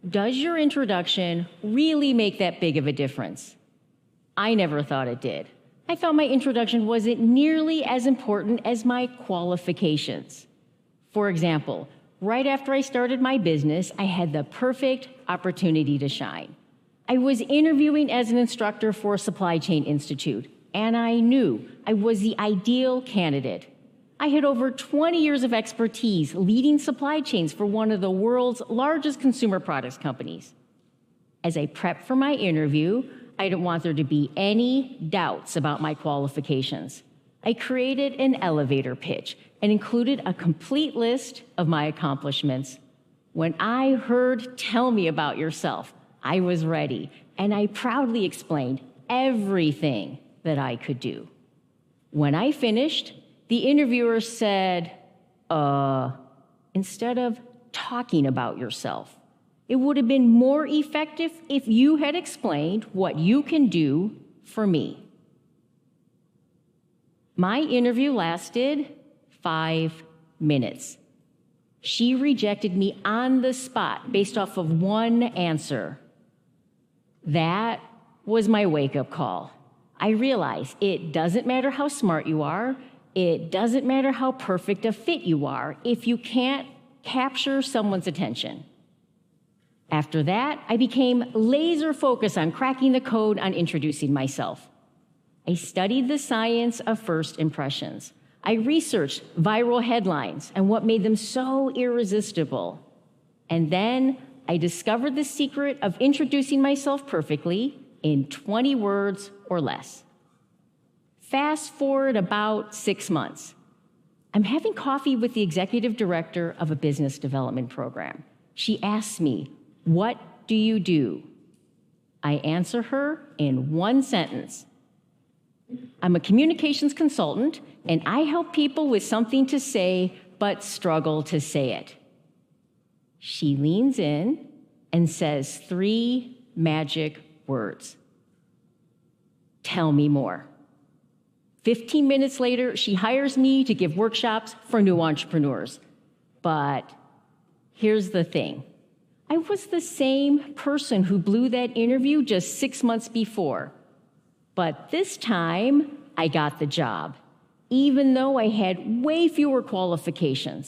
Does your introduction really make that big of a difference? I never thought it did. I thought my introduction wasn't nearly as important as my qualifications. For example, right after I started my business, I had the perfect opportunity to shine. I was interviewing as an instructor for a supply chain institute, and I knew I was the ideal candidate. I had over 20 years of expertise leading supply chains for one of the world's largest consumer products companies. As I prepped for my interview, I didn't want there to be any doubts about my qualifications. I created an elevator pitch and included a complete list of my accomplishments. When I heard "Tell me about yourself," I was ready, and I proudly explained everything that I could do. When I finished, the interviewer said, instead of talking about yourself, it would have been more effective if you had explained what you can do for me. My interview lasted 5 minutes. She rejected me on the spot based off of one answer. That was my wake-up call. I realized it doesn't matter how smart you are, it doesn't matter how perfect a fit you are if you can't capture someone's attention. After that, I became laser focused on cracking the code on introducing myself. I studied the science of first impressions. I researched viral headlines and what made them so irresistible. And then I discovered the secret of introducing myself perfectly in 20 words or less. Fast forward about 6 months. I'm having coffee with the executive director of a business development program. She asks me, "What do you do?" I answer her in one sentence. I'm a communications consultant, and I help people with something to say but struggle to say it. She leans in and says 3 magic words. "Tell me more." 15 minutes later, she hires me to give workshops for new entrepreneurs. But here's the thing. I was the same person who blew that interview just 6 months before. But this time, I got the job, even though I had way fewer qualifications.